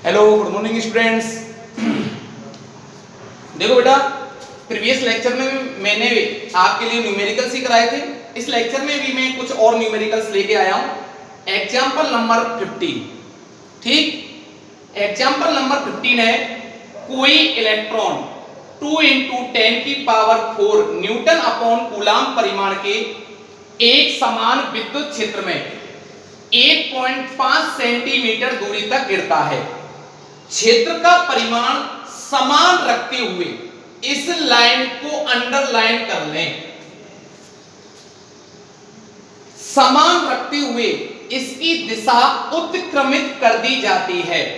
Hello good morning students. देखो बेटा, previous lecture में मैंने आपके लिए न्यूमेरिकल्स ही कराए थे। इस लेक्चर में भी मैं कुछ और न्यूमेरिकल्स लेके आया हूं। Example number 15। ठीक, एग्जाम्पल नंबर 15 है, कोई इलेक्ट्रॉन 2 × 10⁴ न्यूटन अपॉन कूलाम परिमाण के एक समान विद्युत क्षेत्र में 1.5 सेंटीमीटर दूरी तक गिरता है। क्षेत्र का परिमाण समान रखते हुए इस लाइन को अंडरलाइन कर लें। समान रखते हुए इसकी दिशा उत्क्रमित कर दी जाती है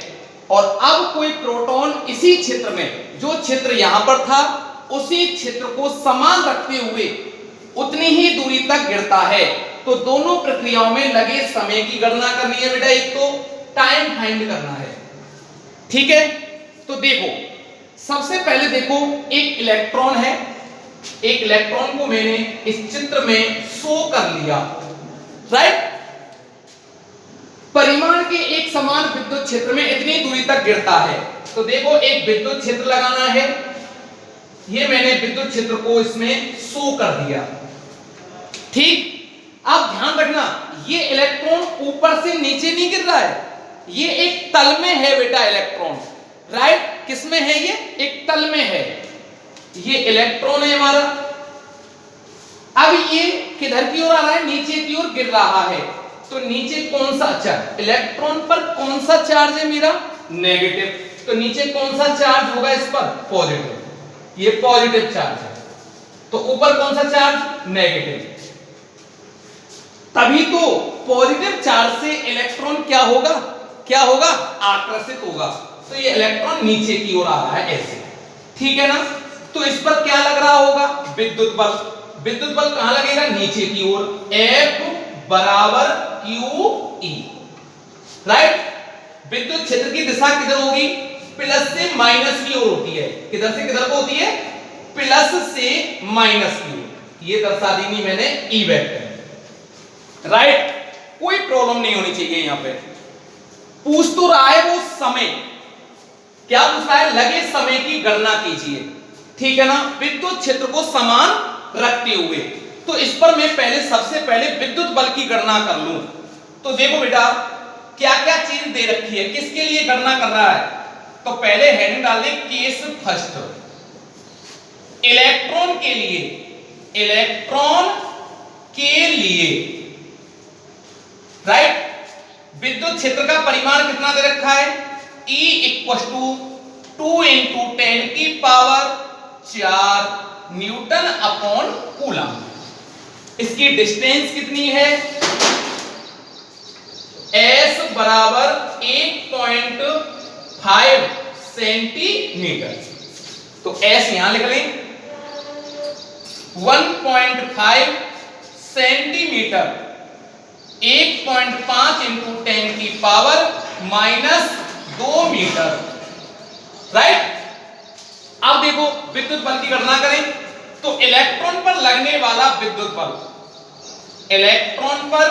और अब कोई प्रोटॉन इसी क्षेत्र में, जो क्षेत्र यहां पर था, उसी क्षेत्र को समान रखते हुए उतनी ही दूरी तक गिरता है। तो दोनों प्रक्रियाओं में लगे समय की गणना करनी है बेटा। एक तो टाइम फाइंड करना है, ठीक है। तो देखो, सबसे पहले देखो, एक इलेक्ट्रॉन है। एक इलेक्ट्रॉन को मैंने इस चित्र में शो कर लिया, राइट। परिमाण के एक समान विद्युत क्षेत्र में इतनी दूरी तक गिरता है। तो देखो, एक विद्युत क्षेत्र लगाना है। ये मैंने विद्युत क्षेत्र को इसमें शो कर दिया, ठीक। अब ध्यान रखना, ये इलेक्ट्रॉन ऊपर से नीचे नहीं गिर रहा है, ये एक तल में है बेटा इलेक्ट्रॉन, राइट। किसमें है? ये एक तल में है। ये इलेक्ट्रॉन है हमारा। अब ये किधर की ओर आ रहा है? नीचे की ओर गिर रहा है। तो नीचे कौन सा चार्ज? इलेक्ट्रॉन पर कौन सा चार्ज है मेरा? नेगेटिव। तो नीचे कौन सा चार्ज होगा इस पर? पॉजिटिव। ये पॉजिटिव चार्ज है। तो ऊपर कौन सा चार्ज? नेगेटिव। तभी तो पॉजिटिव चार्ज से इलेक्ट्रॉन क्या होगा? क्या होगा? आकर्षित होगा। तो ये इलेक्ट्रॉन नीचे की ओर आ रहा है ऐसे, ठीक है ना। तो इस पर क्या लग रहा होगा? विद्युत बल। विद्युत बल कहां लगेगा? नीचे की ओर। F बराबर QE, राइट। विद्युत क्षेत्र की दिशा किधर होगी? प्लस से माइनस की ओर होती है। किधर से किधर को होती है? प्लस से माइनस की ओर। ये दर्शा दी मैंने E वेक्टर, राइट। कोई प्रॉब्लम नहीं होनी चाहिए। यहां पे पूछ तो रहा है वो समय, क्या पूछ रहा है? लगे समय की गणना कीजिए, ठीक है ना, विद्युत क्षेत्र को समान रखते हुए। तो इस पर मैं सबसे पहले विद्युत बल की गणना कर लूं। तो देखो बेटा, क्या क्या चीज दे रखी है, किसके लिए गणना कर रहा है। तो पहले हेडिंग डाल दें, केस फर्स्ट, इलेक्ट्रॉन के लिए। इलेक्ट्रॉन के लिए, राइट। विद्युत क्षेत्र का परिमाण कितना दे रखा है? E = 2 × 10⁴ Newton upon coulomb. इसकी डिस्टेंस कितनी है? S बराबर 1.5 सेंटीमीटर। तो S यहां लिख लें, 1.5 सेंटीमीटर, 1.5 × 10⁻² मीटर, राइट। अब देखो, विद्युत बल की गणना करें। तो इलेक्ट्रॉन पर लगने वाला विद्युत बल, इलेक्ट्रॉन पर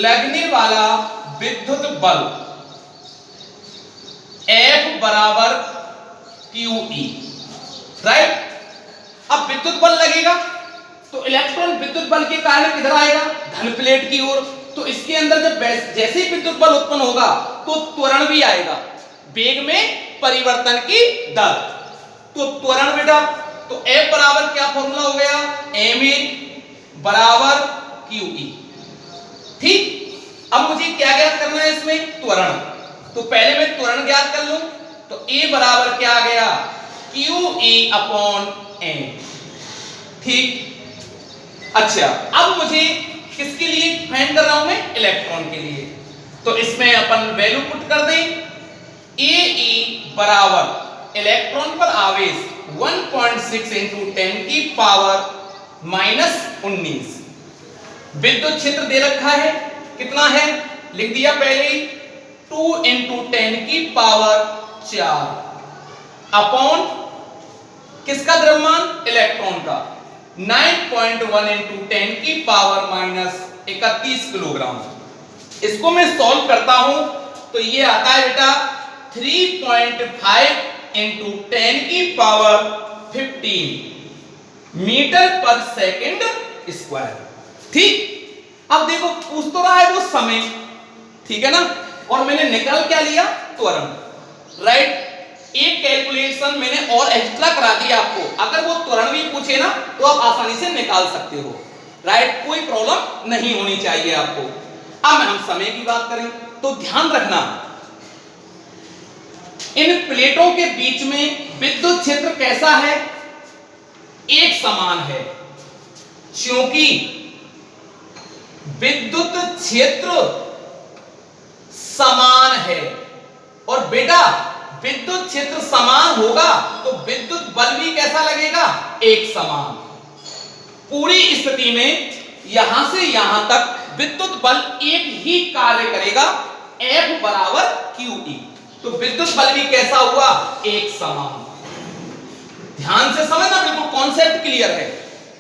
लगने वाला विद्युत बल F बराबर QE, राइट। अब विद्युत बल लगेगा तो इलेक्ट्रॉन विद्युत बल के कारण किधर आएगा? धन प्लेट की ओर। तो इसके अंदर जब जैसे ही विद्युत बल उत्पन्न होगा तो त्वरण भी आएगा, वेग में परिवर्तन की दर। तो त्वरण बेटा, तो F बराबर क्या फॉर्मूला हो गया? ma बराबर QE, ठीक। अब मुझे क्या ज्ञात करना है इसमें? त्वरण। तो पहले मैं त्वरण ज्ञात कर लूं। तो A बराबर क्या आ गया? QE/m, ठीक। अच्छा, अब मुझे किसके लिए फाइंड कर रहा हूं मैं? इलेक्ट्रॉन के लिए। तो इसमें अपन वैल्यू पुट कर दें। AE बराबर इलेक्ट्रॉन पर आवेश 1.6 × 10⁻⁻19। विद्युत क्षेत्र दे रखा है, कितना है? लिख दिया पहले ही, 2 × 10⁴ अपॉन किसका द्रव्यमान? इलेक्ट्रॉन का 9.1 × 10⁻31 किलोग्राम। इसको मैं सॉल्व करता हूं तो ये आता है बेटा 3.5 इंटू 10 की पावर 15 मीटर पर सेकंड स्क्वायर। ठीक, अब देखो पूछ तो रहा है वो समय, ठीक है ना, और मैंने निकाल क्या लिया, त्वरण, राइट। एक कैलकुलेशन मैंने और एक्स्ट्रा करा दी आपको, अगर वो त्वरण भी पूछे ना तो आप आसानी से निकाल सकते हो, राइट, कोई प्रॉब्लम नहीं होनी चाहिए आपको। अब हम समय की बात करें तो ध्यान रखना, इन प्लेटों के बीच में विद्युत क्षेत्र कैसा है, एक समान है, क्योंकि विद्युत क्षेत्र समान है। और बेटा विद्युत क्षेत्र समान होगा तो विद्युत बल भी कैसा लगेगा, एक समान। पूरी स्थिति में यहां से यहां तक विद्युत बल एक ही कार्य करेगा, F बराबर QE। तो विद्युत बल भी कैसा हुआ, एक समान। ध्यान से समझना, बिल्कुल कॉन्सेप्ट क्लियर है।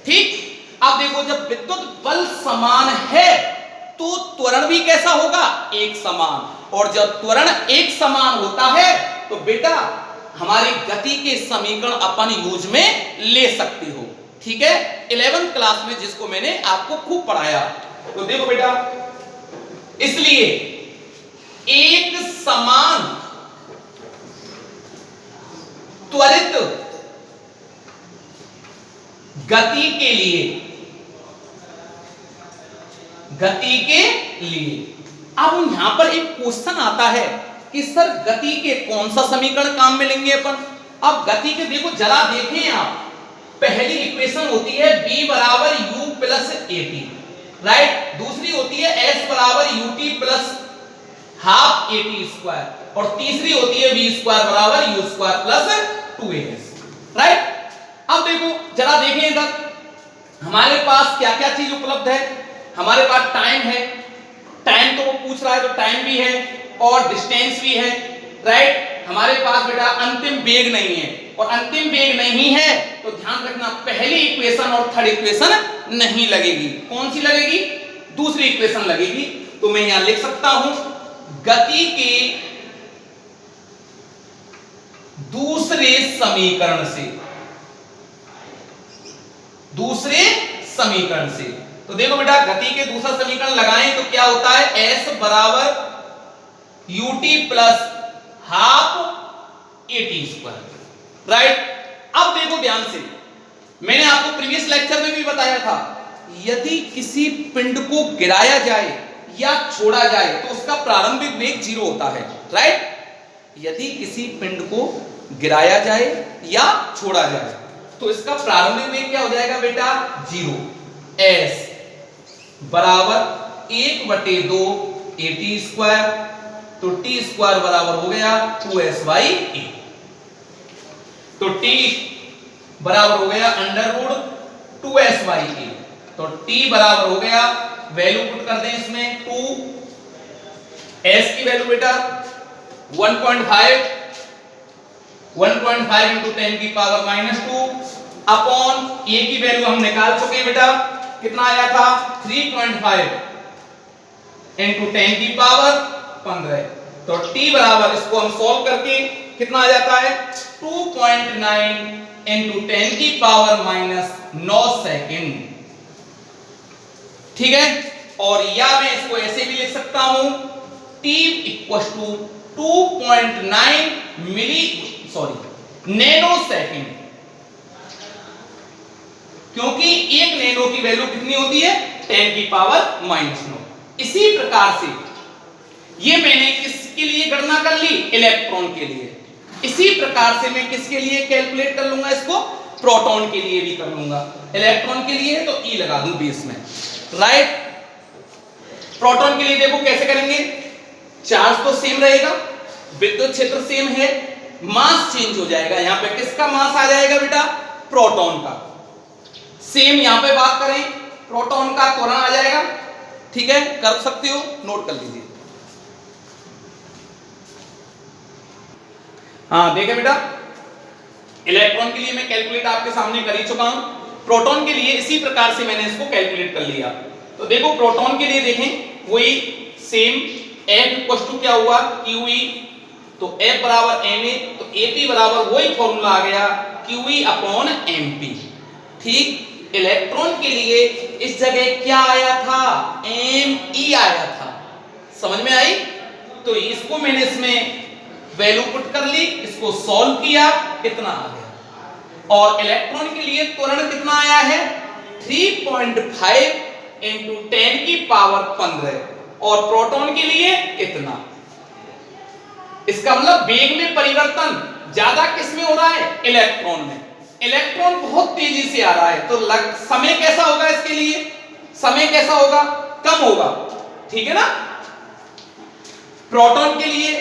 ठीक, अब देखो जब विद्युत बल समान है तो त्वरण भी कैसा होगा, एक समान। और जब त्वरण एक समान होता है तो बेटा हमारी गति के समीकरण अपन यूज में ले सकते हो, ठीक है, 11th क्लास में जिसको मैंने आपको खूब पढ़ाया। तो देखो बेटा, इसलिए एक समान त्वरित गति के लिए अब यहां पर एक क्वेश्चन आता है कि सर गति के कौन सा समीकरण काम में लेंगे अपन। अब गति के देखो जरा देखें आप, पहली इक्वेशन होती है b बराबर u प्लस at, राइट। दूसरी होती है s बराबर ut plus half at square, और तीसरी होती है v स्क्वायर बराबर u square plus 2as, right. अब देखो जरा देखें इधर, हमारे पास क्या क्या चीज उपलब्ध है, हमारे पास टाइम है, टाइम तो वो पूछ रहा है तो टाइम भी है और डिस्टेंस भी है, राइट। हमारे पास बेटा अंतिम वेग नहीं है, और अंतिम वेग नहीं है तो ध्यान रखना पहली इक्वेशन और थर्ड इक्वेशन नहीं लगेगी। कौन सी लगेगी, दूसरी इक्वेशन लगेगी। तो मैं यहां लिख सकता हूं गति के दूसरे समीकरण से तो देखो बेटा गति के दूसरा समीकरण लगाएं तो क्या होता है, s बराबर ut plus half at square, right. अब देखो ध्यान से, मैंने आपको प्रीवियस लेक्चर में भी बताया था, यदि किसी पिंड को गिराया जाए या छोड़ा जाए तो उसका प्रारंभिक वेग 0 होता है, राइट। यदि किसी पिंड को गिराया जाए या छोड़ा जाए तो इसका प्रारंभिक वेग क्या हो जाएगा बेटा, 0। s बराबर 1/2 at स्क्वायर, तो t स्क्वायर बराबर हो गया 2s/a, तो t बराबर हो गया √ 2s/a, तो t बराबर हो गया, वैल्यू पुट कर दें इसमें 2, s की वैल्यू बेटा 1.5 इंटू 10 की पावर -2 अपॉन a की वैल्यू हम निकाल चुके हैं बेटा, कितना आया था 3.5 इंटू 10 की पावर 15, तो t बराबर, इसको हम सॉल्व करके कितना आ जाता है 2.9 इंटू 10 की पावर -9 सेकेंड, ठीक है। और या मैं इसको ऐसे भी लिख सकता हूं t = 2.9 नैनो सेकेंड, क्योंकि एक नैनो की वैल्यू कितनी होती है 10 की पावर -9। इसी प्रकार से ये मैंने किसके लिए गणना कर ली, इलेक्ट्रॉन के लिए। इसी प्रकार से मैं किसके लिए कैलकुलेट कर लूंगा इसको, प्रोटॉन के लिए भी कर लूंगा। इलेक्ट्रॉन के लिए तो E लगा दूं बेस में, राइट। प्रोटॉन के लिए देखो कैसे करेंगे, चार्ज तो सेम रहेगा, विद्युत क्षेत्र सेम है, मास चेंज हो जाएगा। यहां पे किसका मास आ जाएगा बेटा, प्रोटॉन का। सेम यहां पे बात करें, प्रोटॉन का त्वरण आ जाएगा, ठीक है, कर सकते हो, नोट कर लीजिए। हाँ देखें बेटा, इलेक्ट्रॉन के लिए मैं कैलकुलेट आपके सामने कर ही चुका हूं, प्रोटॉन के लिए इसी प्रकार से मैंने इसको कैलकुलेट कर लिया। तो देखो प्रोटॉन के लिए देखें वही सेम, F = क्या हुआ QE तो F बराबर ma, तो AP बराबर वही फॉर्मूला आ गया QE अपॉन MP। ठीक, इलेक्ट्रॉन के लिए इस जगह क्या आया था, Me आया था, समझ में आई। तो इसको मैंने इसमें वैल्यू पुट कर ली, इसको सॉल्व किया, कितना आ गया। और इलेक्ट्रॉन के लिए त्वरण कितना आया है, 3.5 इंटू 10 की पावर 15, और प्रोटॉन के लिए इतना। इसका मतलब वेग में परिवर्तन ज्यादा किस में हो रहा है, इलेक्ट्रॉन में। इलेक्ट्रॉन बहुत तेजी से आ रहा है, तो समय कैसा होगा इसके लिए, समय कैसा होगा, कम होगा, ठीक है ना। प्रोटॉन के लिए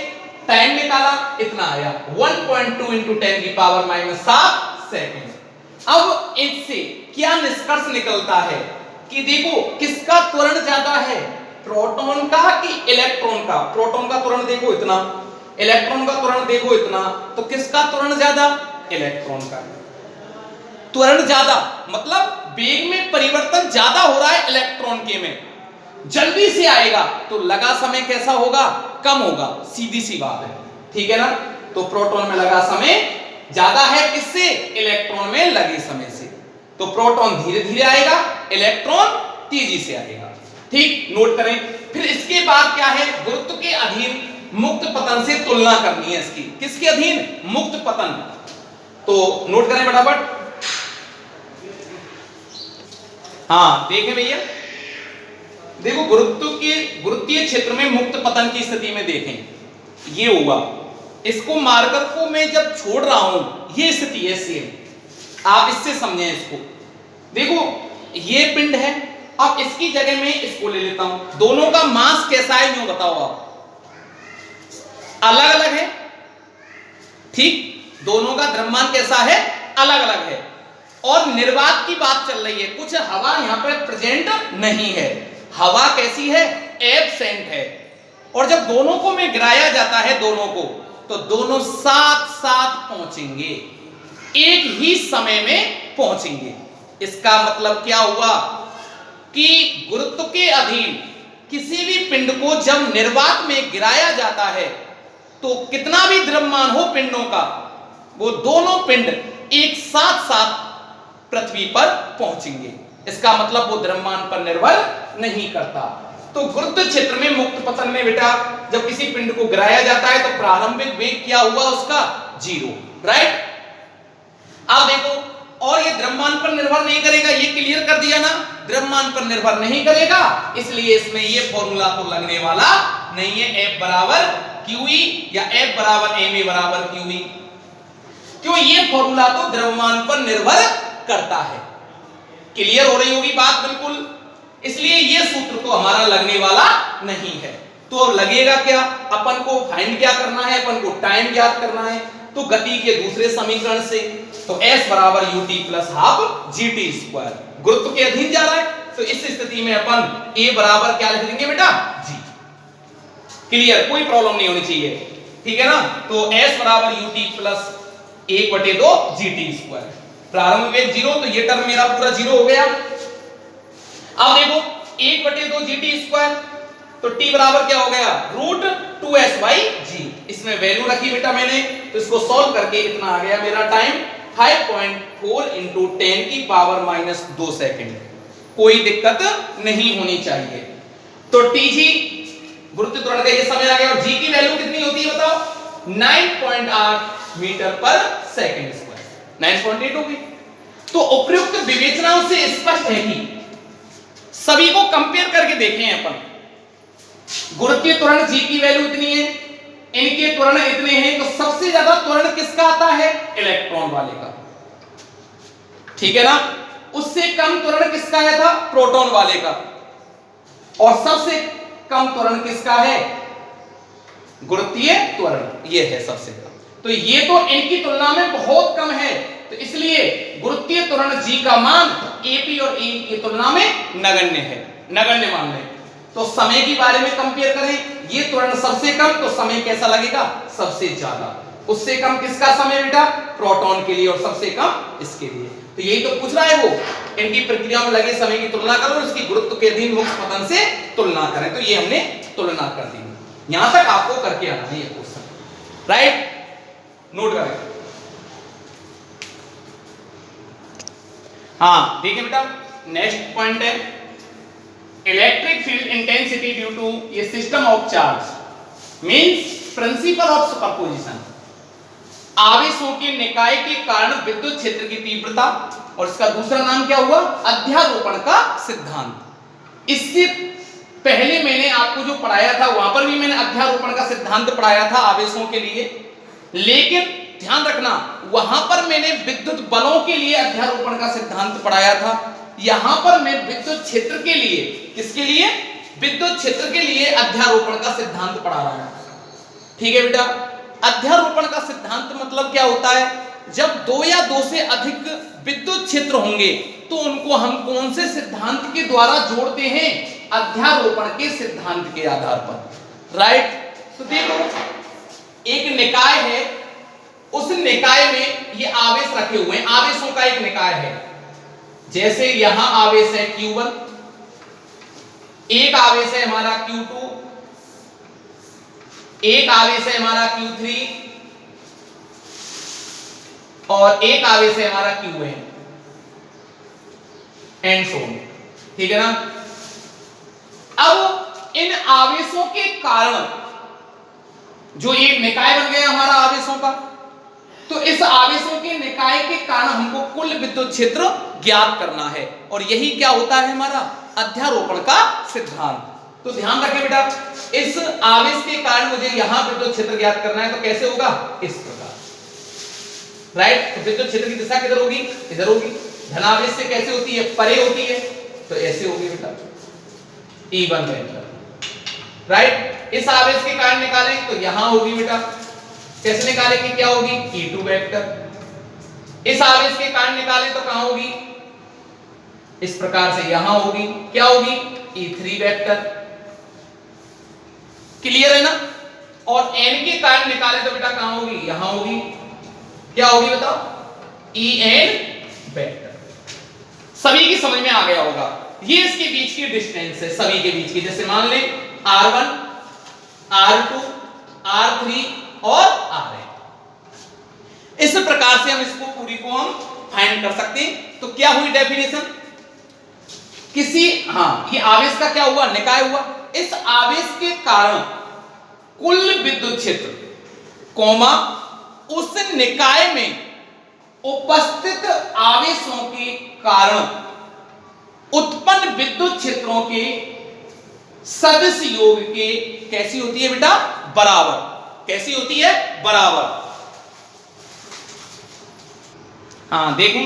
टाइम निकाला, इतना आया 1.2 इंटू 10 की पावर -7 सेकेंड। अब इससे क्या निष्कर्ष निकलता है कि देखो किसका त्वरण ज्यादा है, प्रोटॉन का कि इलेक्ट्रॉन का। प्रोटॉन का त्वरण देखो इतना, इलेक्ट्रॉन का त्वरण देखो इतना, तो किसका त्वरण ज्यादा, इलेक्ट्रॉन का त्वरण ज्यादा, मतलब वेग में परिवर्तन ज्यादा हो रहा है इलेक्ट्रॉन के में, जल्दी से आएगा, तो लगा समय कैसा होगा, कम होगा, सीधी सी बात है, ठीक है ना। तो प्रोटॉन में लगा समय ज्यादा है किससे, इलेक्ट्रॉन में लगे समय से। तो प्रोटॉन धीरे धीरे आएगा, इलेक्ट्रॉन तेजी से आएगा। ठीक, नोट करें। फिर इसके बाद क्या है, गुरुत्व के अधीन मुक्त पतन से तुलना करनी है इसकी। किसके अधीन, मुक्त पतन। तो नोट करें फटाफट। हाँ देखें भैया, देखो गुरुत्वीय क्षेत्र में मुक्त पतन की स्थिति में देखें, ये हुआ, इसको मार्कर को मैं जब छोड़ रहा हूं, ये स्थिति है सेम, आप इससे समझें इसको। देखो ये पिंड है, अब इसकी जगह में इसको ले लेता हूं, दोनों का मास कैसा है यूं बताओ आप, अलग अलग है, ठीक, दोनों का द्रव्यमान कैसा है, अलग अलग है। और निर्वात की बात चल रही है, कुछ हवा यहां पर प्रेजेंट नहीं है, हवा कैसी है, एब्सेंट है। और जब दोनों को में गिराया जाता है, दोनों को, तो दोनों साथ साथ पहुंचेंगे, एक ही समय में पहुंचेंगे। इसका मतलब क्या हुआ कि गुरुत्व के अधीन किसी भी पिंड को जब निर्वात में गिराया जाता है, तो कितना भी द्रव्यमान हो पिंडों का, वो दोनों पिंड एक साथ साथ पृथ्वी पर पहुंचेंगे। इसका मतलब वो द्रव्यमान पर निर्भर नहीं करता। तो गुरुत्व क्षेत्र में मुक्त पतन में बेटा जब किसी पिंड को गिराया जाता है, तो प्रारंभिक वेग क्या हुआ उसका, 0, राइट। अब देखो, और ये द्रव्यमान पर निर्भर नहीं करेगा, ये क्लियर कर दिया ना, द्रव्यमान पर निर्भर नहीं करेगा, इसलिए इसमें ये फॉर्मूला तो लगने वाला नहीं है, F बराबर QE या F बराबर ma बराबर QE। क्यों, ये फॉर्मूला तो द्रव्यमान पर निर्भर करता है। क्लियर हो रही होगी बात बिल्कुल, इसलिए ये सूत्र तो हमारा लगने वाला नहीं है। तो लगेगा क्या, अपन को फाइंड क्या करना है, अपन को टाइम ज्ञात करना है। तो गति के दूसरे समीकरण से, तो S बराबर ut plus half gt square, गुरुत्व के अधीन जा रहा है, तो इस स्थिति में अपन A बराबर क्या लिख देंगे बेटा, g। क्लियर, कोई प्रॉब्लम नहीं होनी चाहिए, ठीक है ना। तो S बराबर ut प्लस 1/2 gt स्क्वायर, प्रारंभ वेग 0, तो ये टर्म मेरा पूरा 0 हो गया। अब देखो 1/2 gt स्क्वायर, तो t बराबर क्या हो गया, √2s/g। इसमें वैल्यू रखी बेटा मैंने, तो इसको सॉल्व करके इतना आ गया मेरा टाइम 5.4 इंटू 10 की पावर -2 सेकेंड। कोई दिक्कत नहीं होनी चाहिए। तो tg गुरुत्व त्वरण का ये समय आ गया, और g की वैल्यू कितनी होती है बताओ, 9.8 मीटर पर सेकेंड स्क्वायर, 9.8 होगी। तो उपयुक्त विवेचनाओं से स्पष्ट है कि सभी को कंपेयर करके देखें अपन, गुरुत्वीय त्वरण g की वैल्यू इतनी है, इनके त्वरण इतने हैं, तो सबसे ज्यादा त्वरण किसका आता है, इलेक्ट्रॉन वाले का, ठीक है ना। उससे कम त्वरण किसका आया था, प्रोटॉन वाले का, और सबसे कम त्वरण किसका है, गुरुत्वीय त्वरण, ये है सबसे कम। तो ये तो इनकी तुलना में बहुत कम है, तो इसलिए गुरुत्वीय त्वरण g का मान AP और AE की तुलना में नगण्य है, नगण्य मान लें। तो समय के बारे में कंपेयर करें, ये त्वरण सबसे कम, तो समय कैसा लगेगा, सबसे ज्यादा। उससे कम किसका समय बेटा, प्रोटॉन के लिए, और सबसे कम इसके लिए। तो यही तो पूछ रहा है वो, इनकी प्रक्रिया में लगे समय की तुलना करो, इसकी गुरुत्व के अधीन मुक्त पतन से तुलना करें। तो ये हमने तुलना कर दी, यहां तक आपको करके आना है ये क्वेश्चन। राइट, नोट करें। हाँ देखिए बेटा, नेक्स्ट पॉइंट है electric field intensity due to ये system of charge means principle of superposition. आवेशों के निकाय के कारण विद्युत क्षेत्र की तीव्रता, और इसका दूसरा नाम क्या हुआ, अध्यारोपण का सिद्धांत। इससे पहले मैंने आपको जो पढ़ाया था वहां पर भी मैंने अध्यारोपण का सिद्धांत पढ़ाया था आवेशों के लिए, लेकिन ध्यान रखना वहां पर मैंने विद्युत बलों के लिए अध्यारोपण का सिद्धांत पढ़ाया था। यहां पर मैं विद्युत क्षेत्र के लिए, किसके लिए, विद्युत क्षेत्र के लिए अध्यारोपण का सिद्धांत पढ़ा रहा हूं। ठीक है बेटा, अध्यारोपण का सिद्धांत मतलब क्या होता है, जब दो या दो से अधिक विद्युत क्षेत्र होंगे तो उनको हम कौन से सिद्धांत के द्वारा जोड़ते हैं, अध्यारोपण के सिद्धांत के आधार पर। राइट, तो देखो एक निकाय है, उस निकाय में ये आवेश रखे हुए हैं, आवेशों का एक निकाय है। जैसे यहां आवेश है Q1, एक आवेश है हमारा Q2, एक आवेश है हमारा Q3 और एक आवेश है हमारा Qn एंड सो ऑन। ठीक है ना। अब इन आवेशों के कारण जो एक निकाय बन गया हमारा आवेशों का, तो इस आवेशों के निकाय के कारण हमको कुल विद्युत क्षेत्र ज्ञात करना है, और यही क्या होता है हमारा अध्यारोपण का सिद्धांत। तो ध्यान रखें बेटा, इस आवेश के कारण मुझे यहां विद्युत क्षेत्र ज्ञात करना है, तो कैसे होगा, इस प्रकार। राइट, तो विद्युत क्षेत्र की दिशा किधर होगी, इधर होगी। धनावेश से कैसे होती है, परे होती है, तो ऐसे होगी बेटा E1 वेक्टर। राइट, इस आवेश के कारण निकालें तो यहां होगी बेटा, कैसे निकालेंगे, क्या होगी, E2 वेक्टर। इस आवेश के कारण निकालें तो कहां होगी, इस प्रकार से यहां होगी, क्या होगी, E3 वेक्टर। क्लियर है ना। और n के कारण निकालें तो बेटा कहां होगी, यहां होगी, क्या होगी बताओ, En वेक्टर। सभी की समझ में आ गया होगा, ये इसके बीच की डिस्टेंस है, सभी के बीच की। जैसे मान लें R1, R2, R3 और Rn। इस प्रकार से हम इसको पूरी को हम फाइंड कर सकते हैं। तो क्या हुई डेफिनेशन, किसी, हाँ ये आवेश का क्या हुआ, निकाय हुआ। इस आवेश के कारण कुल विद्युत क्षेत्र कौमा उस निकाय में उपस्थित आवेशों के कारण उत्पन्न विद्युत क्षेत्रों के सदिश योग के कैसी होती है बेटा, बराबर। कैसी होती है, बराबर। हाँ देखें,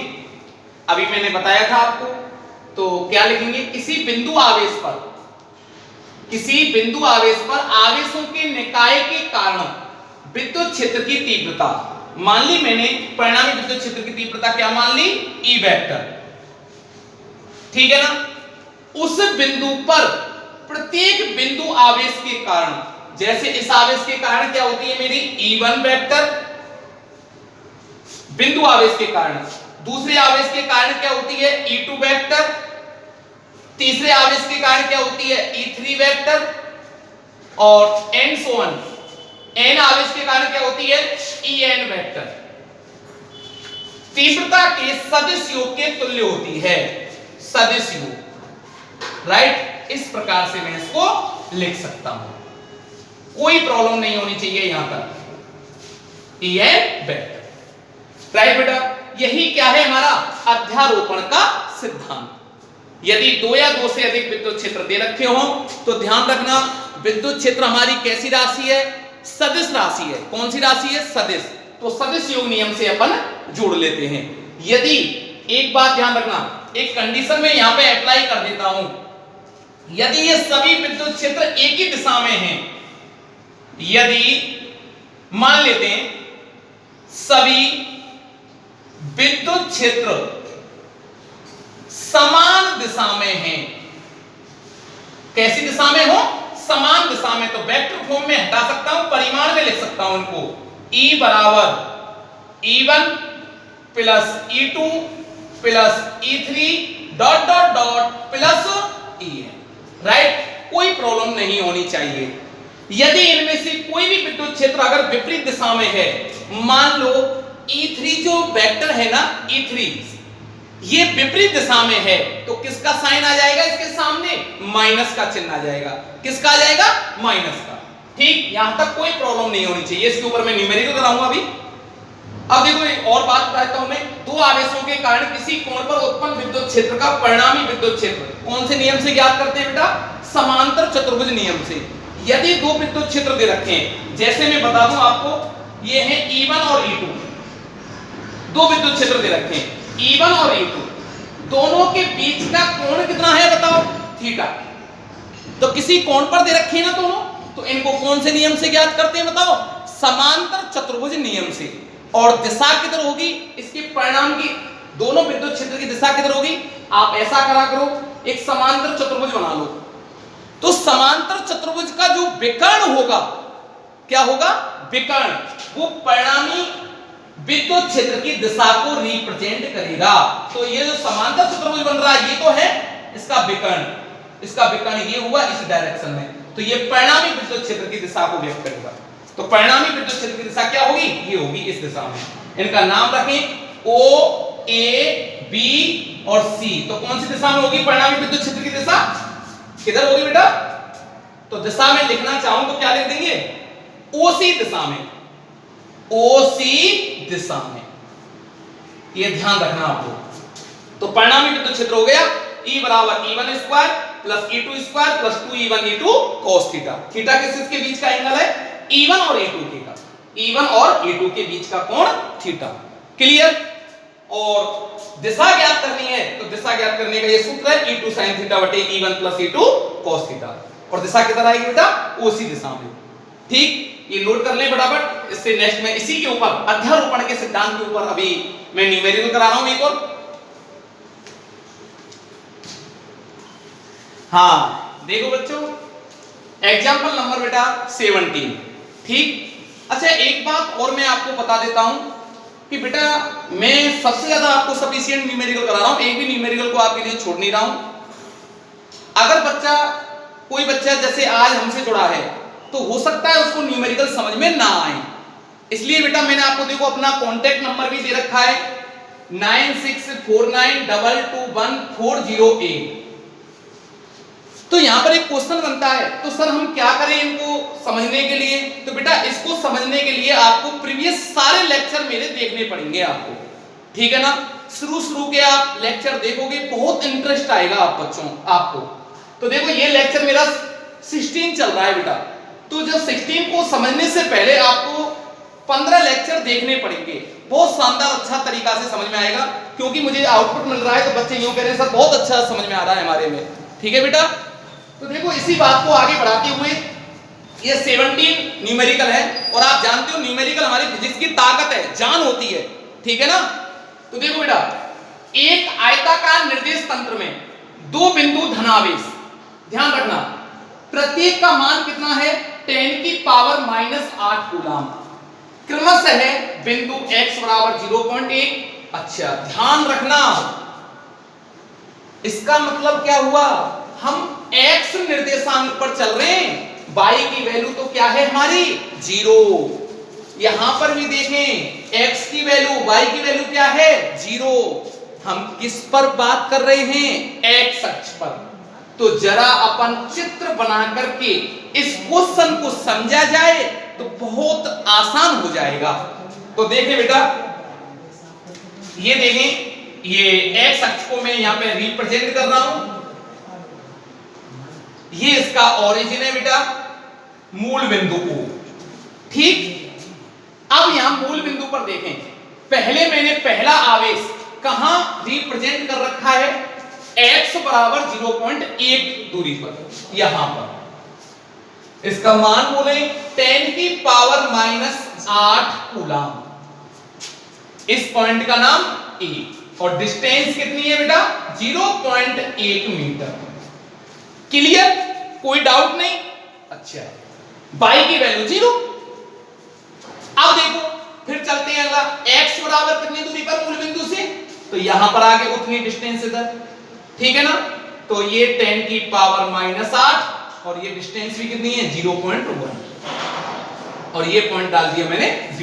अभी मैंने बताया था आपको, तो क्या लिखेंगे, किसी बिंदु आवेश पर, किसी बिंदु आवेश पर आवेशों के निकाय के कारण विद्युत क्षेत्र की तीव्रता, मान ली मैंने परिणामी विद्युत क्षेत्र की तीव्रता क्या मान ली, E वेक्टर। ठीक है ना। उस बिंदु पर प्रत्येक बिंदु आवेश के कारण, जैसे इस आवेश के कारण क्या होती है मेरी E1 वेक्टर बिंदु आवेश के कारण, दूसरे आवेश के कारण क्या होती है E2 वेक्टर, तीसरे आवेश के कारण क्या होती है E3 वेक्टर, और एंड सो ऑन, n आवेश के कारण क्या होती है En वेक्टर। तीव्रता के सदिश योग के तुल्य होती है, सदिश योग। राइट, इस प्रकार से मैं इसको लिख सकता हूं, कोई प्रॉब्लम नहीं होनी चाहिए यहां पर, En वेक्टर। राइट बेटा, यही क्या है हमारा अध्यारोपण का सिद्धांत। यदि दो या दो से अधिक विद्युत क्षेत्र दे रखे हो तो ध्यान रखना, विद्युत क्षेत्र हमारी कैसी राशि है, सदिश राशि है। कौन सी राशि है, सदिश। तो सदिश योग नियम से अपन जोड़ लेते हैं। यदि, एक बात ध्यान रखना, एक कंडीशन में यहां पे अप्लाई कर देता हूं, यदि ये सभी विद्युत क्षेत्र एक ही दिशा में हैं, यदि मान लेते हैं सभी विद्युत क्षेत्र समान दिशा में हैं, कैसी दिशा में हो, समान दिशा में, तो वेक्टर फॉर्म में हटा सकता हूं, परिमाण में लिख सकता हूं इनको, E बराबर E1 plus E2 plus E3 dot dot dot plus En। Right, कोई प्रॉब्लम नहीं होनी चाहिए। यदि इनमें से कोई भी विद्युत क्षेत्र अगर विपरीत दिशा में है, मान लो E3 जो वेक्टर है ना, E3 ये विपरीत दिशा में है, तो किसका साइन आ जाएगा इसके सामने? माइनस का चिन्ह आ जाएगा। किसका आ जाएगा? माइनस का। ठीक, यहां तक कोई प्रॉब्लम नहीं होनी चाहिए। इसके ऊपर मैं न्यूमेरिकल कराऊंगा अभी। अब देखो एक और बात बताता हूं मैं, दो आवेशों के कारण किसी कोण पर उत्पन्न विद्युत क्षेत्र का परिणामी विद्युत क्षेत्र कौन से नियम से ज्ञात करते हैं बेटा? समांतर चतुर्भुज नियम से। यदि दो विद्युत क्षेत्र दे रखे हैं, जैसे मैं बता दूं आपको, ये है E1 और E2, दो विद्युत क्षेत्र दे रखे हैं E1 और E2, दोनों के बीच का कोण कितना है बताओ? थीटा। तो किसी कोण पर दे रखे हैं ना दोनों, तो इनको कौन से नियम से ज्ञात करते हैं बताओ? समांतर चतुर्भुज नियम से। और दिशा किधर होगी इसके परिणाम की? दोनों विद्युत क्षेत्र की दिशा किधर होगी? आप ऐसा करा करो, एक समांतर चतुर्भुज बना लो, तो समांतर चतुर्भुज का जो विकर्ण होगा, क्या होगा? विकर्ण, वो परिणामी विद्युत क्षेत्र की दिशा को रिप्रेजेंट करेगा। तो ये जो समांतर चतुर्भुज बन रहा है, ये तो है इसका विकर्ण, इसका विकर्ण ये हुआ इस डायरेक्शन में, तो ये परिणामी विद्युत क्षेत्र की दिशा को व्यक्त करेगा। तो परिणामी विद्युत क्षेत्र की दिशा क्या होगी? ये होगी इस दिशा में। इनका नाम रखें O, A, B और C। तो कौन सी दिशा में होगी परिणामी विद्युत क्षेत्र की दिशा? किधर होगी बेटा? तो दिशा में लिखना चाहूं तो क्या लिख देंगे? OC दिशा में, OC दिशा में, ये ध्यान रखना आपको। तो परिणामी विद्युत क्षेत्र हो गया E बराबर E1 square plus E2 square plus 2E1 E2 cos theta. Theta किसके बीच का एंगल है? E1 और E2 के का, E1 और E2 के बीच का कोण थीटा। क्लियर? और दिशा ज्ञात करनी है, तो दिशा ज्ञात करने का ये सूत्र है E2 sin थीटा बटे E1 plus E2 cos theta. और दिशा किधर आएगी बेटा? OC दिशा में। ठीक, ये नोट कर लें फटाफट। इससे नेक्स्ट में इसी के ऊपर अध्यारोपण के सिद्धांत के ऊपर अभी मैं न्यूमेरिकल करा रहा हूं एक और। हाँ देखो बच्चों, एग्जाम्पल नंबर बेटा 17। ठीक, अच्छा एक बात और मैं आपको बता देता हूं कि बेटा मैं सबसे ज्यादा आपको सफिशिएंट न्यूमेरिकल करा रहा हूं, एक भी न्यूमेरिकल को आपके लिए छोड़ नहीं रहा हूं। अगर बच्चा, कोई बच्चा जैसे आज हमसे जुड़ा है, तो हो सकता है उसको न्यूमेरिकल समझ में ना आए, इसलिए बेटा मैंने आपको देखो अपना कांटेक्ट नंबर भी दे रखा है 9649221408। तो यहां पर एक क्वेश्चन बनता है, तो सर हम क्या करें इनको समझने के लिए? तो बेटा इसको समझने के लिए आपको प्रीवियस सारे लेक्चर मेरे देखने पड़ेंगे आपको, ठीक है ना? शुरू के आप लेक्चर देखोगे, बहुत इंटरेस्ट आएगा आप बच्चों आपको। तो देखो ये लेक्चर मेरा 16 चल रहा है बेटा, तो जब 16 को समझने से पहले आपको 15 लेक्चर देखने पड़ेंगे, बहुत शानदार अच्छा तरीका से समझ में आएगा, क्योंकि मुझे आउटपुट मिल रहा है तो बच्चे यूं कह रहे हैं सर बहुत अच्छा समझ में आ रहा है हमारे में। ठीक है बेटा, तो देखो इसी बात को आगे बढ़ाते हुए ये 17 न्यूमेरिकल है, और आप जानते हो न्यूमेरिकल हमारी फिजिक्स की ताकत है, जान होती है, ठीक है ना? तो देखो बेटा, एक आयताकार निर्देश तंत्र में दो बिंदु धनावेश, ध्यान रखना, प्रत्येक का मान कितना है? 10 की पावर -8 कूलम, क्रमशः है बिंदु x बराबर 0.1। अच्छा ध्यान रखना, इसका मतलब क्या हुआ? हम x निर्देशांक पर चल रहे हैं, y की वैल्यू तो क्या है हमारी? 0। यहां पर भी देखें x की वैल्यू, y की वैल्यू क्या है? 0। हम किस पर बात कर रहे हैं? x अक्ष पर। तो जरा अपन चित्र बना करके इस क्वेश्चन को समझा जाए तो बहुत आसान हो जाएगा। तो देखें बेटा, ये देखें, ये x अक्ष को मैं यहां पे रिप्रेजेंट कर रहा हूं, ये इसका ओरिजिन है बेटा, मूल बिंदु O। ठीक, अब यहां मूल बिंदु पर देखें, पहले मैंने पहला आवेश कहां रिप्रेजेंट कर रखा है? x बराबर 0.1 दूरी पर, यहां पर। इसका मान बोले 10 की पावर -8 कूलम। इस पॉइंट का नाम E, और डिस्टेंस कितनी है बेटा? 0.1 मीटर। क्लियर? कोई डाउट नहीं? अच्छा, y की वैल्यू 0। अब देखो फिर चलते हैं अगला, x बराबर कितनी दूरी पर मूल बिंदु से? तो यहां पर आगे उतनी डिस्टेंस इधर, ठीक है ना? तो ये 10 की पावर -8 और ये डिस्टेंस भी कितनी है 0.1 और ये पॉइंट डाल दिया मैंने V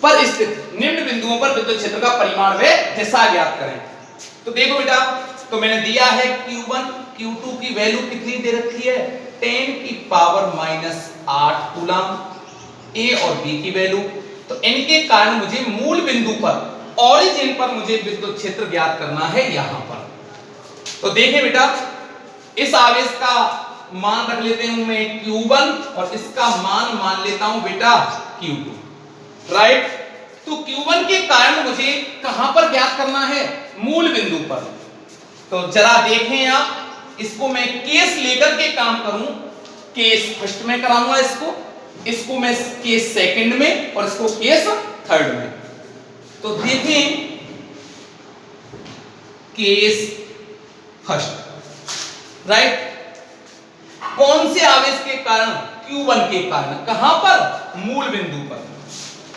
पर स्थित निम्न बिंदुओं पर विद्युत क्षेत्र का परिमाण व दिशा ज्ञात करें। तो देखो बेटा, तो मैंने दिया है Q1 Q2 की वैल्यू कितनी दे रखी है 10⁻⁸ कूलम, A और B की वैल्यू। तो इनके कारण मुझे मूल बिंदु पर ओरिजिन पर मुझे विद्युत क्षेत्र ज्ञात करना है यहां पर। तो देखें बेटा, इस आवेश का मान रख लेते हूं मैं Q1 और इसका मान मान लेता हूं बेटा Q2, राइट। तो Q1 के कारण मुझे कहां पर ज्ञात करना है मूल बिंदु पर। तो जरा देखें आप, इसको मैं केस लेकर के काम करूं, केस फर्स्ट में कराऊंगा, इसको मैं केस सेकंड में और इसको केस थर्ड में। तो देखें केस फर्स्ट, राइट। कौन से आवेश के कारण Q1 के कारण, कहां पर मूल बिंदु पर।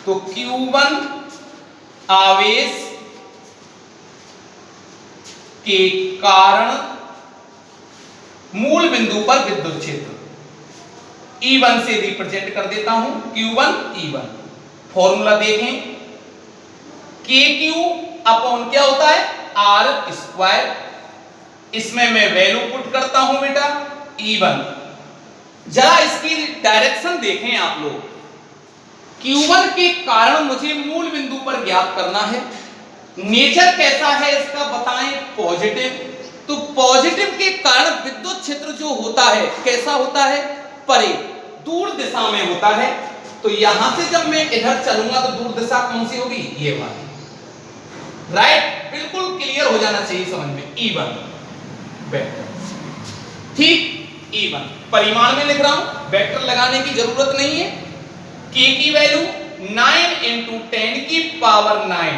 तो Q1 आवेश के कारण मूल बिंदु पर विद्युत क्षेत्र E1 से रिप्रेजेंट कर देता हूं, Q1 E1। फॉर्मूला देखें, KQ अपॉन क्या होता है R²। इसमें मैं वैल्यू पुट करता हूं बेटा E1। जरा इसकी डायरेक्शन देखें आप लोग, Q1 के कारण मुझे मूल बिंदु पर ज्ञात करना है। नेचर कैसा है इसका बताएं, पॉजिटिव। तो पॉजिटिव के कारण विद्युत क्षेत्र जो होता है कैसा होता है, परे दूर दिशा में होता है। तो यहां से जब मैं इधर चलूंगा तो दूर दिशा कौन सी होगी, ये वाली, राइट। बिल्कुल क्लियर हो जाना चाहिए समझ में। E1 वेक्टर, ठीक। E1 परिमाण में लिख रहा हूं, वेक्टर लगाने की जरूरत नहीं है। K की वैल्यू 9 × 10⁻⁹,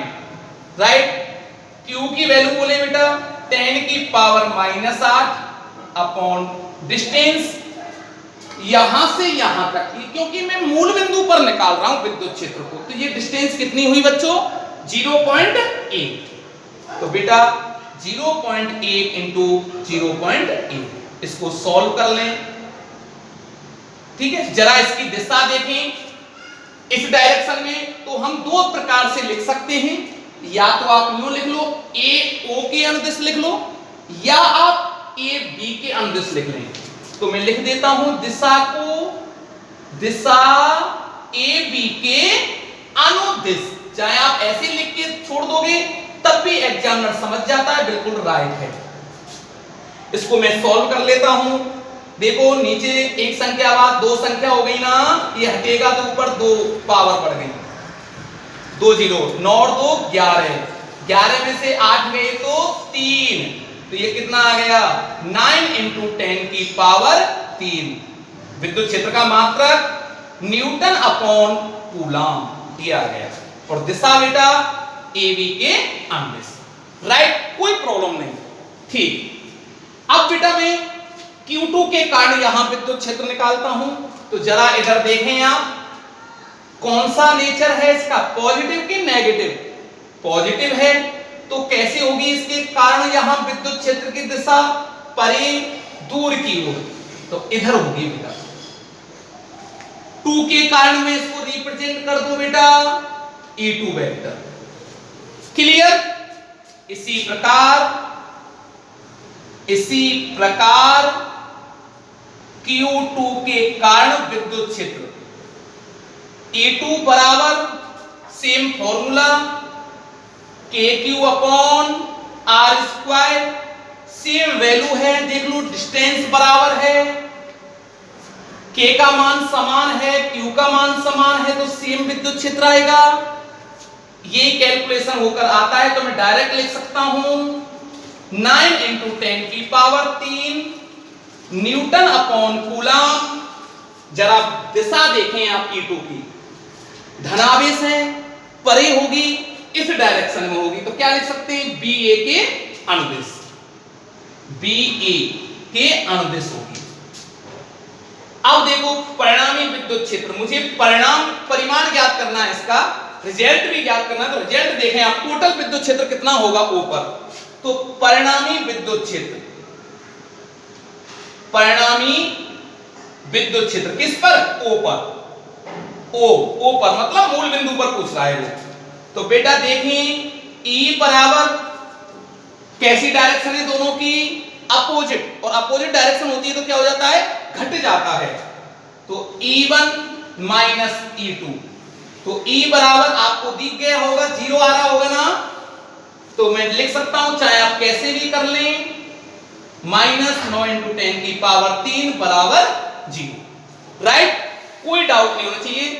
राइट। Q की वैल्यू बोले बेटा 10⁻⁸ अपॉन डिस्टेंस यहां से यहां तक की, क्योंकि मैं मूल बिंदु पर निकाल रहा हूं विद्युत क्षेत्र को। तो ये डिस्टेंस कितनी हुई बच्चों 0.8। तो बेटा 0.8 × 0.8, इसको सॉल्व कर लें, ठीक है। जरा इसकी दिशा देखें इस डायरेक्शन में, तो हम दो प्रकार से लिख सकते हैं। या तो आप यूं लिख लो A O के अनुदिश लिख लो, या आप A B के अनुदिश लिख लें। तो मैं लिख देता हूं दिशा A B के अनुदिश। चाहे आप ऐसे लिख के छोड़ दोगे तब भी एग्जामिनर समझ जाता है, बिल्कुल राइट है। इसको मैं सॉल्व कर लेता हूं। देखो नीचे एक संख्या बाद दो संख्या हो गई ना, ये हटेगा तो ऊपर 2 पावर बढ़ गई, 2 0, 9 और 2 11, 11 में से 8 गए तो 3, तो ये कितना आ गया 9 × 10⁻3। विद्युत क्षेत्र का मात्रक न्यूटन अपॉन कूलम दिया गया। और दिशा बेटा AB के अनुदिश, राइट, कोई प्रॉब्लम नहीं, ठीक। अब बेटा मैं Q2 के कारण यहां विद्युत क्षेत्र निकालता हूं। तो जरा इधर देखें आप, कौन सा नेचर है इसका, पॉजिटिव कि नेगेटिव, पॉजिटिव है। तो कैसे होगी इसके कारण यहां विद्युत क्षेत्र की दिशा परे दूर की ओर, तो इधर होगी बेटा। 2 के कारण में इसको रिप्रेजेंट कर दो बेटा E2 वेक्टर, क्लियर। इसी प्रकार Q2 के कारण विद्युत क्षेत्र E2 बराबर same formula KQ upon R², same value है, देख लो डिस्टेंस बराबर है, K का मान समान है, Q का मान समान है, तो सेम विद्युत क्षेत्र आएगा। ये कैलकुलेशन होकर आता है, तो मैं डायरेक्ट लिख सकता हूं 9 × 10⁻3 न्यूटन अपॉन कूलम। जरा दिशा देखें आप E2 की, धनावेश है, परे होगी, इस डायरेक्शन में होगी, तो क्या लिख सकते हैं BA के अनुदिश, BA के अनुदिश होगी। अब देखो परिणामी विद्युत क्षेत्र, मुझे परिमाण ज्ञात करना है, इसका रिजल्ट भी ज्ञात करना है। तो रिजल्ट देखें आप, टोटल विद्युत क्षेत्र कितना होगा ऊपर, तो परिणामी विद्युत क्षेत्र परिणामी विद्युत क्षेत्र किस पर? ओ पर। ओ पर मतलब मूल बिंदु पर पूछ रहा है वो। तो बेटा देखें E बराबर कैसी डायरेक्शन है दोनों की? अपोजिट, और अपोजिट डायरेक्शन होती है तो क्या हो जाता है? घट जाता है। तो E1 माइनस E2, तो E बराबर आपको दिख गया होगा, 0 आ रहा होगा ना, तो मैं लिख सकता हूं चाहे आप कैसे भी कर लें, माइनस 9 इंटू 10 की पावर 3 बराबर 0। राइट, कोई डाउट नहीं होना चाहिए।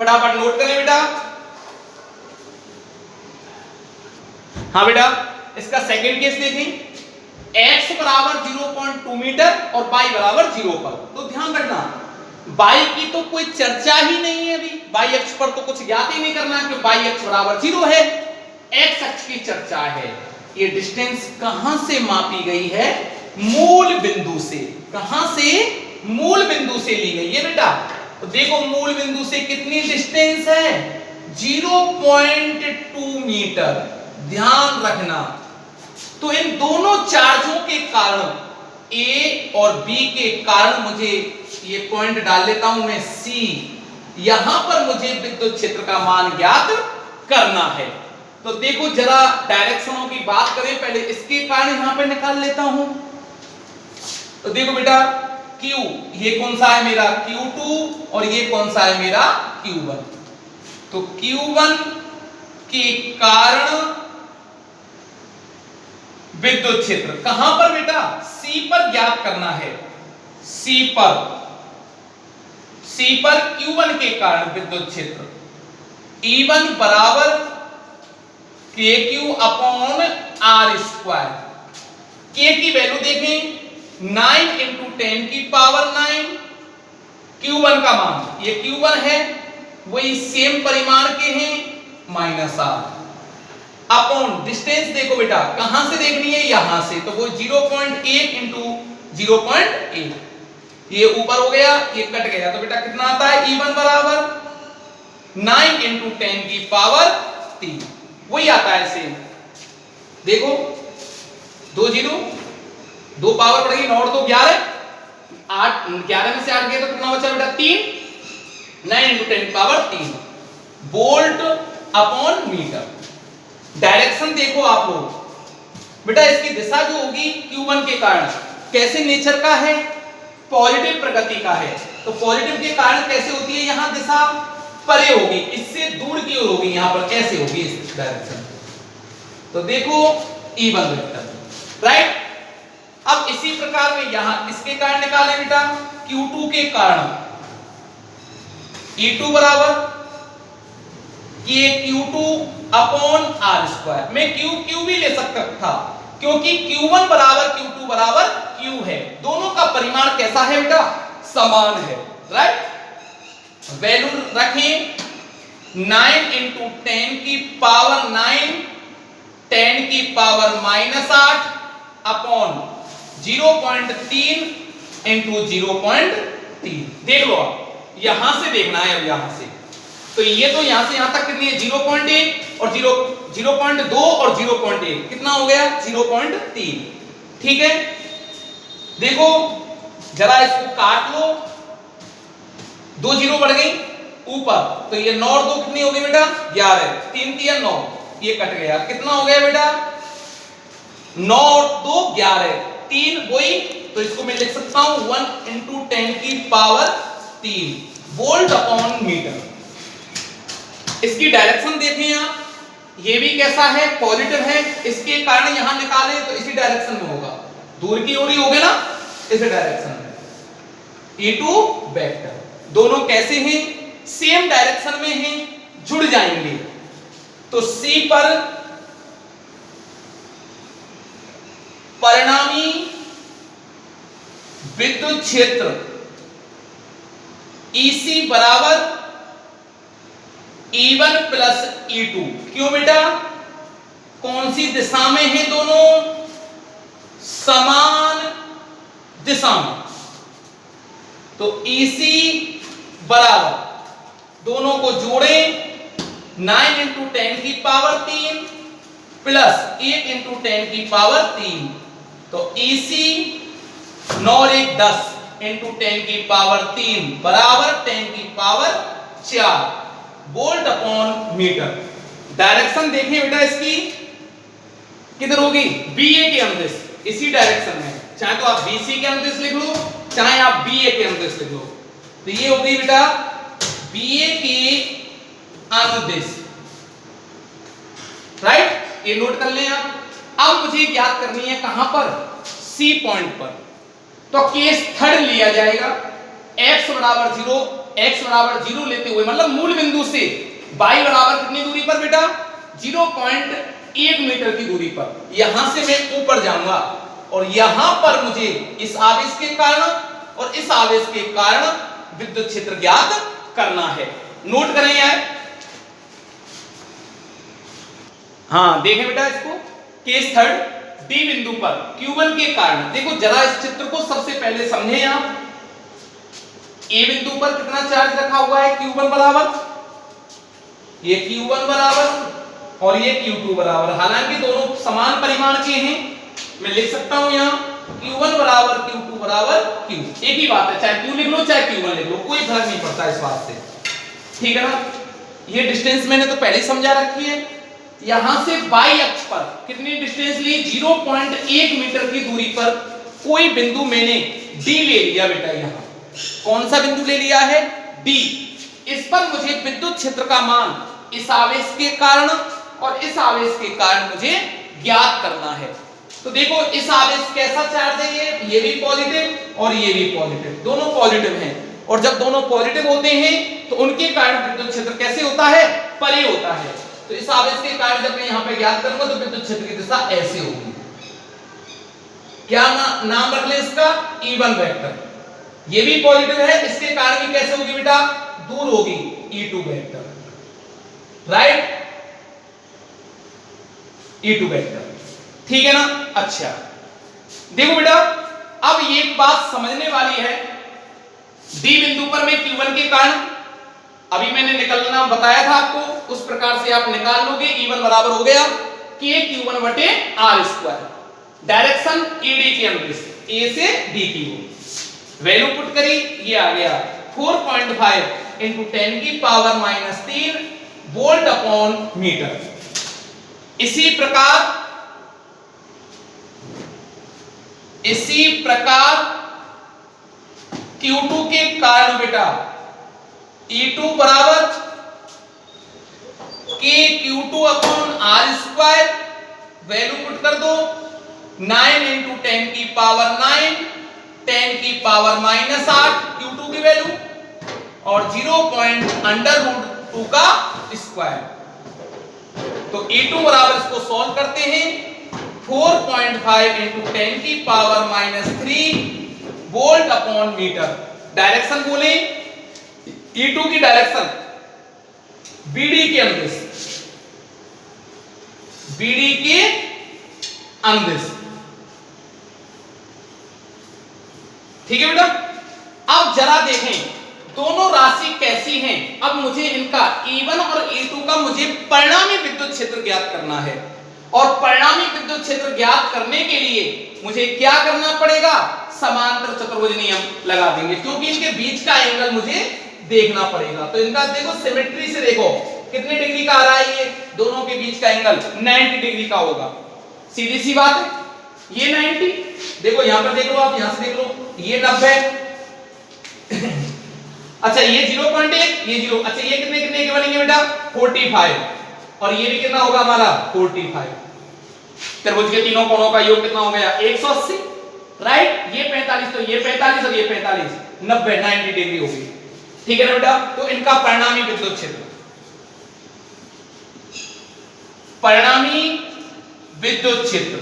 फटाफट नोट करें बेटा। हाँ बेटा, इसका सेकंड केस देखें। x बराबर 0.2 मीटर और y बराबर 0 पर। तो ध्यान रखना y की तो कोई चर्चा ही नहीं है अभी, y अक्ष पर तो कुछ ज्ञात ही नहीं करना है कि y अक्ष बराबर 0 है, x अक्ष की चर्चा है। ये डिस्टेंस कहां से मापी गई है? मूल बिंदु से। कहां से? मूल बिंदु से ली गई है बेटा। तो देखो मूल बिंदु से कितनी डिस्टेंस है? 0.2 मीटर। ध्यान रखना, तो इन दोनों चार्जों के कारण A और B के कारण मुझे ये पॉइंट डाल लेता हूं मैं C, यहां पर मुझे विद्युत क्षेत्र का मान ज्ञात करना है। तो देखो जरा डायरेक्शनों की बात करें, पहले इसके कारण यहां पे निकाल लेता हूं। तो देखो बेटा Q, ये कौन सा है मेरा? Q2, और ये कौन सा है मेरा? Q1। तो Q1 के कारण विद्युत क्षेत्र कहां पर बेटा? C पर ज्ञात करना है। C पर Q1 के कारण विद्युत क्षेत्र E1 बराबर KQ upon R square. K की वैल्यू देखें 9 इंटू 10 की पावर 9, Q1 का मान, ये Q1 है, वही सेम परिमाण के हैं, माइनस R अपॉन डिस्टेंस देखो बेटा कहां से देखनी है? यहां से, तो वो 0.8 इंटू 0.8, ये ऊपर हो गया, ये कट गया, तो बेटा कितना आता है? E1 बराबर 9 इंटू 10 की पावर 3, वही आता है सेम। देखो 2 0, 2 पावर पड़ गई, 9 और 2 11, 8, 11 में से 8 गया तो कितना बचा बेटा? 3, 9 इंटू 10 की power 3 volt upon metre. Direction देखो आप लोग बेटा, इसकी दिशा जो होगी Q1 के कारण कैसे नेचर का है? पॉजिटिव प्रकृति का है। तो पॉजिटिव के कारण कैसे होती है? यहां दिशा परे होगी, इससे दूर की ओर होगी, यहां पर ऐसे होगी इस डायरेक्शन। तो देखो E1 वेक्टर, राइट। अब इसी प्रकार में यहां इसके कारण निकालें बेटा, Q2 के कारण E2 बराबर Q2 अपॉन R स्क्वायर। मैं Q भी ले सकता था क्योंकि Q1 बराबर Q2 बराबर Q है, दोनों का परिमाण कैसा है बेटा? समान है, राइट। वैल्यू रखें 9 इंटू 10 की पावर 9, 10 की पावर माइनस 8 अपॉन 0.3 इंटू 0.3। देख लो आप, यहां से देखना है, अब यहां से तो ये तो यहां से यहां तक कितनी है? 0.1 और 0.2 और 0.1 कितना हो गया? 0.3। ठीक है, देखो जरा इसको काट लो, 2 0 बढ़ गई ऊपर, तो ये 9 और 2 कितनी हो गई बेटा? 11, 3 3 9, ये कट गया, कितना हो गया बेटा? 9 और 2 11, 3 वही, तो इसको मैं लिख सकता हूं 1 इंटू 10 की पावर 3 वोल्ट अपॉन मीटर। इसकी डायरेक्शन देखें आप, ये भी कैसा है? पॉजिटिव है, इसके कारण यहां निकाले तो इसी डायरेक्शन में होगा, दूर की ओर ही होगा ना, इस डायरेक्शन में। E2 वेक्टर दोनों कैसे हैं? सेम डायरेक्शन में हैं, जुड़ जाएंगे। तो C पर परिणामी विद्युत क्षेत्र EC बराबर E1 प्लस E2। क्यों बेटा? कौन सी दिशा में है? दोनों समान दिशा में। तो EC बराबर, दोनों को जोड़ें, 9 इंटू 10 की पावर 3 प्लस 8 इंटू 10 की पावर 3, तो EC 9 और 1 10 इंटू 10 की पावर 3 बराबर 10 की power 4 volt upon metre. Direction देखें बेटा इसकी किधर होगी, बीए के अनुदिश, इसी डायरेक्शन में। चाहे तो आप बीसी के अनुदिश लिख लो, चाहे आप बीए के अनुदिश लिख लो। तो ये होगी बेटा बीए के अनुदिश, राइट, ये नोट कर लें आप। अब मुझे ज्ञात करनी है कहां पर, सी पॉइंट पर। तो केस थर्ड लिया जाएगा, x बराबर 0, x बराबर 0 लेते हुए, मतलब मूल बिंदु से y बराबर कितनी दूरी पर बेटा, 0.1 मीटर की दूरी पर। यहां से मैं ऊपर जाऊंगा और यहां पर मुझे इस आवेश के कारण और इस आवेश के कारण विद्युत क्षेत्र ज्ञात करना है। नोट करें यार, हाँ देखें बेटा इसको, केस थर्ड डी बिंदु पर Q1 के कारण। देखो जरा इस चित्र को सबसे पहले समझें आप। ए बिंदु पर कितना चार्ज रखा हुआ है, Q1 बराबर, ये Q1 बराबर और ये Q2 बराबर। हालांकि दोनों समान परिमाण के हैं, मैं लिख सकता हूं यहां Q1 बराबर Q2 बराबर Q, एक ही बात है, चाहे Q लिख लो चाहे Q1 लिख लो, कोई फर्क नहीं पड़ता इस बात से, ठीक है ना। ये डिस्टेंस मैंने तो पहले समझा रखी है। यहां से y अक्ष पर कितनी डिस्टेंस ली, 0.1 मीटर की दूरी पर कोई बिंदु मैंने D ले लिया बेटा। यहां कौन सा बिंदु ले लिया है, D। इस पर मुझे विद्युत क्षेत्र का मान इस आवेश के कारण और इस आवेश के कारण मुझे ज्ञात करना है। तो देखो इस आवेश कैसा चार्ज है, ये भी पॉजिटिव और ये भी पॉजिटिव, दोनों पॉजिटिव हैं। और जब दोनों पॉजिटिव होते हैं तो उनके कारण विद्युत क्षेत्र कैसे होता है, परे होता है। तो इस आवेश के कारण जब मैं यहां पे ज्ञात करूंगा तो विद्युत क्षेत्र की दिशा ऐसे होगी। क्या नाम रख ले इसका, E1 वेक्टर। ये भी पॉजिटिव है, इसके कारण भी कैसे होगी बेटा, दूर होगी, E2 vector, right, E2 vector, ठीक है ना। अच्छा देखो बेटा, अब ये बात समझने वाली है, डी बिंदु पर मैं Q1 के कारण, अभी मैंने निकालना बताया था आपको, उस प्रकार से आप निकाल लोगे। E1 बराबर हो गया KQ1 बटे R स्क्वायर, डायरेक्शन ED के अनुदिश, A से D की ओर। वैल्यू पुट करी, ये आ गया 4.5 इंटू 10 की पावर -3 वोल्ट अपॉन मीटर। इसी प्रकार Q2 के कारण बेटा E2 बराबर KQ2 upon R square, value put कर दो, 9 इंटू 10 की पावर 9, 10 की पावर -8 Q2 की वैल्यू और 0.√2 का स्क्वायर। तो E2 बराबर इसको सॉल्व करते हैं, 4.5 इंटू 10 की power -3 volt upon metre. Direction बोले, E2 की डायरेक्शन BD के अनुदिश, BD के अनुदिश, ठीक है बेटा। अब जरा देखें दोनों राशि कैसी हैं। अब मुझे इनका E1 और E2 का मुझे परिणामी विद्युत क्षेत्र ज्ञात करना है, और परिणामी विद्युत क्षेत्र ज्ञात करने के लिए मुझे क्या करना पड़ेगा, समांतर चतुर्भुज नियम लगा देंगे, क्योंकि इनके बीच का एंगल मुझे देखना पड़ेगा। तो इनका देखो सिमेट्री से देखो कितने डिग्री का आ रहा है, ये दोनों के बीच का एंगल 90 डिग्री का होगा, सीधी सी बात है। ये 90, देखो यहां पर देख लो आप, यहां से देख लो, ये 90 अच्छा ये 0.1, ये 0, अच्छा ये कितने कितने के बनेंगे बेटा, 45, और ये भी कितना होगा हमारा 45। त्रिभुज के तीनों कोणों का योग कितना हो गया, 180, राइट। ये 45, तो ये 45 और ये 45, 90 डिग्री होगी, ठीक है ना बेटा। तो इनका परिणामी विद्युत क्षेत्र, परिणामी विद्युत क्षेत्र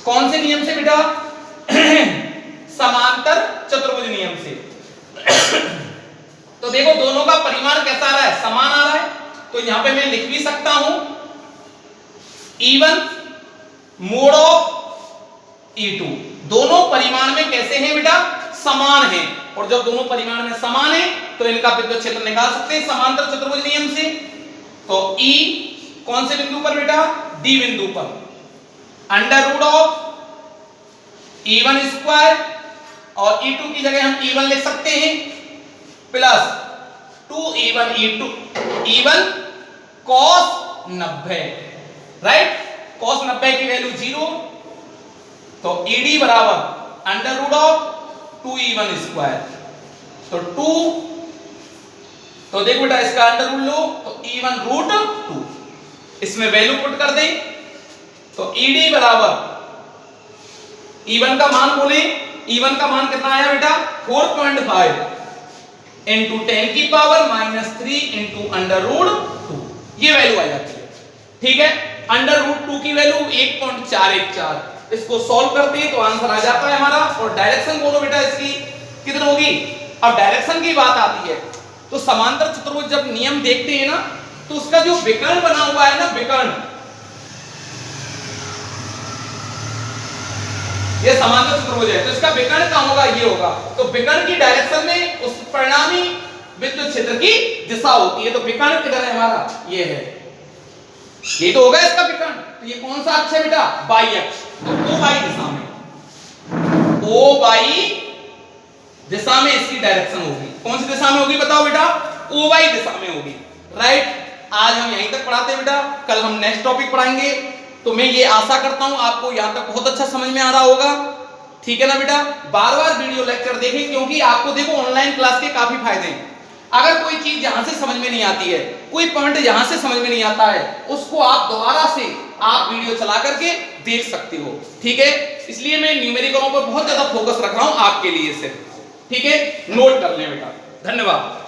कौन से नियम से बेटा, समांतर चतुर्भुज नियम से। तो देखो दोनों का परिमाण कैसा आ रहा है, समान आ रहा है। तो यहां पे मैं लिख भी सकता हूं E1 मोड ऑफ E2, दोनों परिमाण में कैसे हैं बेटा, समान हैं। और जब दोनों परिमाण में समान है तो इनका विद्युत क्षेत्र निकाल सकते हैं समांतर चतुर्भुज नियम से। तो E कौन से बिंदु पर बेटा, D बिंदु पर, under root of E1 square और E2 की जगह हम E1 लिख सकते हैं plus 2E1 E1 cos 90, right. cos 90 की वैल्यू 0, तो ED बराबर under root of 2E1 square, तो 2, तो देखो बेटा इसका अंडर रूट लो तो E1 रूट 2, इसमें वैल्यू पुट कर दें तो ED बराबर E1 का मान बोले, E1 का मान कितना आया बेटा 4.5 इंटू 10 की पावर -3 इंटू अंडर रूट 2, ये वैल्यू आ जाती है। ठीक है, अंडर रूट 2 की वैल्यू 1.414, इसको सॉल्व करते हैं तो आंसर आ जाता है हमारा। और डायरेक्शन बोलो बेटा इसकी कितनी होगी। अब डायरेक्शन की बात आती है तो समांतर चतुर्भुज जब नियम देखते हैं ना तो उसका जो विकर्ण बना हुआ है ना, विकर्ण, ये समांतर चतुर्भुज है तो इसका विकर्ण कहां होगा, ये होगा। तो विकर्ण की डायरेक्शन में उस परिणामी विद्युत क्षेत्र की दिशा होती है। तो विकर्ण किधर है हमारा, ये है, ये तो होगा इसका विकर्ण। तो ये कौन सा अक्ष है बेटा, वाई अक्ष। तो O वाई दिशा में, O वाई दिशा में इसकी डायरेक्शन होगी। कौन सी दिशा में होगी बताओ बेटा, O वाई दिशा में होगी, राइट। आज हम यहीं तक पढ़ाते हैं बेटा, कल हम नेक्स्ट टॉपिक पढ़ाएंगे। तो मैं ये आशा करता हूं आपको यहां तक बहुत अच्छा समझ में आ रहा होगा, ठीक है ना बेटा। बार बार वीडियो लेक्चर देखें क्योंकि आपको देखो ऑनलाइन क्लास के काफी फायदे हैं। अगर कोई चीज यहां से समझ में नहीं आती है, कोई पॉइंट यहां से समझ में नहीं आता है, उसको आप दोबारा से आप वीडियो चला करके देख सकते हो, ठीक है। इसलिए मैं न्यूमेरिकलों पर बहुत ज्यादा फोकस रख रहा हूं आपके लिए सिर्फ, ठीक है। नोट कर लें बेटा, धन्यवाद।